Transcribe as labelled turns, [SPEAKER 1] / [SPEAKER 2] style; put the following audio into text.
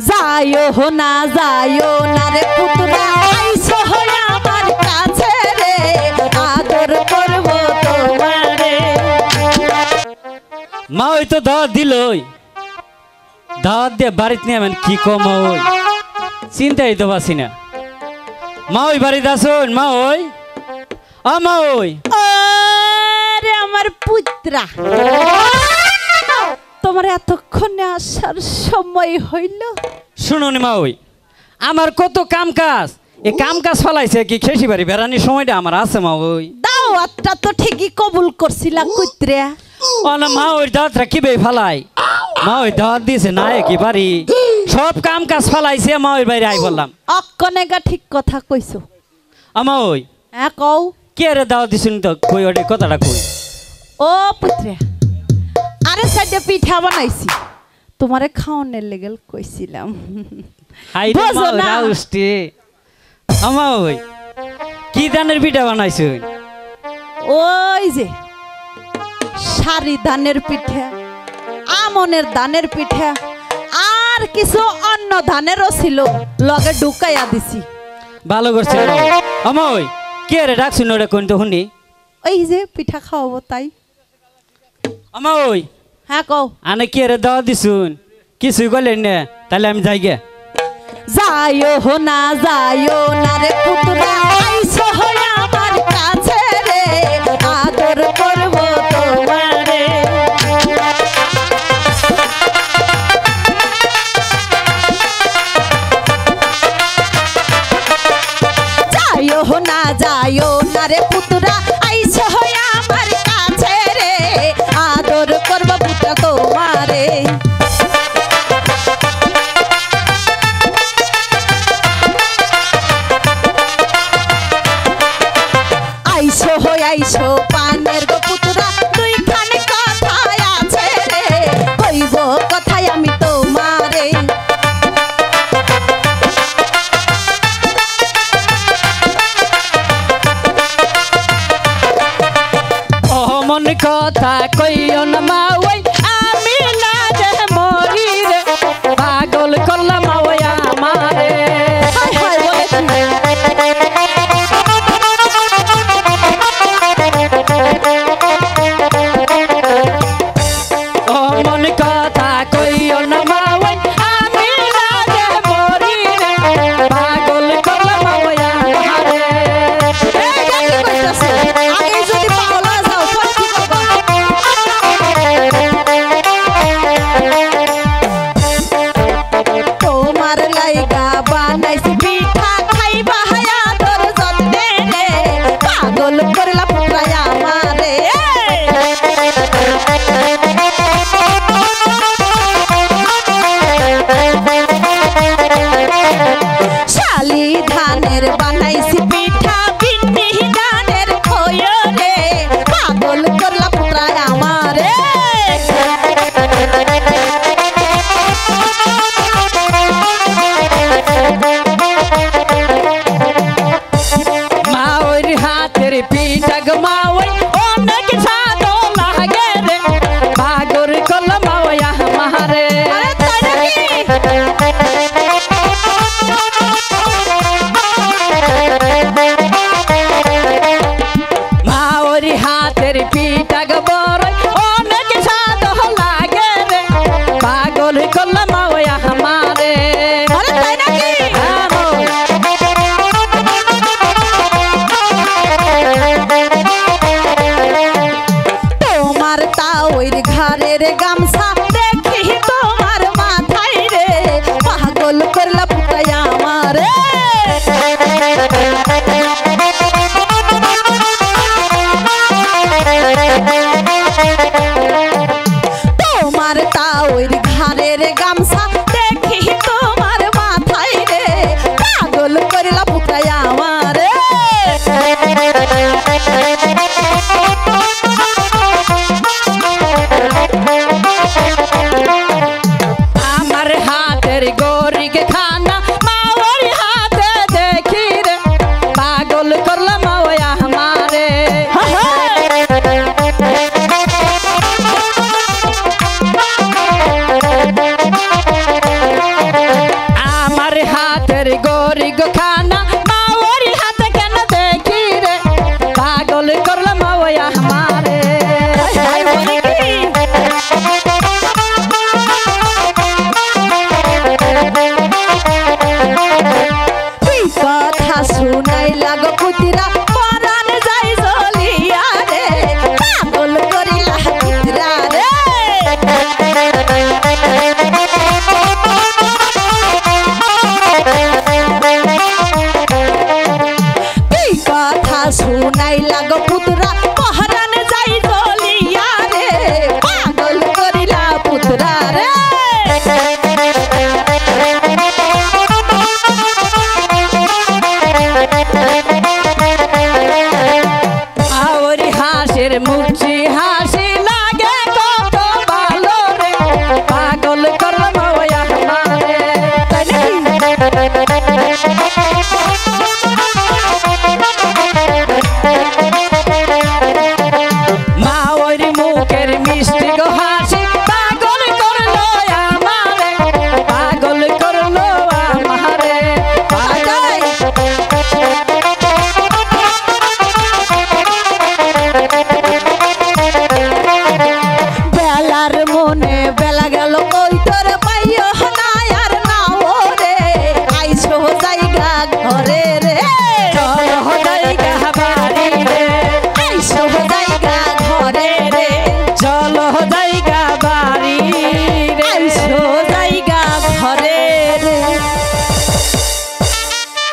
[SPEAKER 1] যাইও না রে পুতরা আইছো আমার কাছে রে আদর করব তোমারে।
[SPEAKER 2] মা ওই তো দাওয়াত দিলই, দাওয়াত দিয়ে বাড়িতে নিয়ে আমি কি কম ওই চিন্তাই তো পাচ্ছি না। মা ওই বাড়িতে আসুন, মা ওই মা ওই
[SPEAKER 1] আরে আমার পুত্রা, তোমার এতক্ষণে আসার সময় হইল?
[SPEAKER 2] শুনুন মা ওই আমার কত কাম কাজ, এই কাম কাজ ফলাইছে কি খেসি বাড়ি বেড়ানির সময়টা আমার আছে মা ওই।
[SPEAKER 1] দাওয়াতটা তো ঠিকই কবুল করছিলা কুত্রা।
[SPEAKER 2] ও না মা ওই দাওয়াতটা কি বে ফালাই, মা ওই দাওয়াত দিয়েছে না কি বাড়ি সব কাম কাজ ফালাইছে, মা ওই বাইরে আই বললাম।
[SPEAKER 1] অক্কনেগা ঠিক কথা কইছো।
[SPEAKER 2] আমা ওই
[SPEAKER 1] হ্যাঁ কও।
[SPEAKER 2] কে রে দাওয়াত দিছুন তো কই ওই কথাটা কই।
[SPEAKER 1] ও পুত্রা, আরে সাইডে পিঠা বানাইছি, তোমারে খাওয়ানোর লেগেল কইছিলাম।
[SPEAKER 2] হাই রে মা ওই রাউস্টি। আমা ওই কি ধানের পিঠা বানাইছুন?
[SPEAKER 1] ওই যে সারি ধানের পিঠা, আমনের ধানের পিঠা, আর কিছু অন্য ধানেরও ছিল, লগে ঢুকাইয়া দিছি।
[SPEAKER 2] ভালো করছে আমা ওই কে রে ডাকছুন ওরে কোন তো শুনি।
[SPEAKER 1] ওই যে পিঠা খাওয়াবো তাই।
[SPEAKER 2] আমা ওই
[SPEAKER 1] হ্যাঁ কও।
[SPEAKER 2] আনে কে রে দাওয়াত দিছুন কিছুই কইলেন না, তাহলে আমি যাই গে।
[SPEAKER 1] যাইও না রে পুতরা আইছো আমার কাছে রে আদর করব তোমারে। যাইও না রে পুতরা আইছো আমার কাছে রে আদর করব পুতরা তোমারে। আইছো পানের গো পুতরা দুইখানে কথা আছে রে কইব কথাই আমি তোমারে।
[SPEAKER 2] ও মন কথা কইও না মা ওই আমি না রে মরি রে পাগল করলাম মা ওই আমারে।
[SPEAKER 1] হায় হায়
[SPEAKER 2] ও মন কথা কইও না মা ওই আমি না রে মরি রে পাগল করলাম মা ওই আমারে।
[SPEAKER 1] আগে যদি পাগল হয়ে যাও পরে কি করবা? তোমার লাইগা বানাইছি পিঠা খাইবা হায়া তোর যত্নে রে পাগল করলা পুত্রা আমারে। শালি ধানের বানাইছি পিঠা বিন্নি ধানের খোয় রে পাগল করলা পুত্রা আমারে।
[SPEAKER 2] মা ওই হাতের পিঠা গো মা ওই অনেক স্বাদ লাগে রে পাগল করলাম মা ওই আমারে।
[SPEAKER 1] আরে তাই নাকি?
[SPEAKER 2] মা ওর হাতের পিঠা গো বড়ই অনেক স্বাদ লাগে রে পাগল করলাম মা ওই আমারে।
[SPEAKER 1] আরে তাই নাকি? তোমার তাওর ঘরের গামছা দেখি তোমার মাথায় রে পাগল করলা পুতাই আমারে। তোমার তাওর ঘরের গামছা দেখি তোমার মাথায় রে পাগল করলা পুতাই আমারে।
[SPEAKER 2] আমার হাতের গরিকে খানা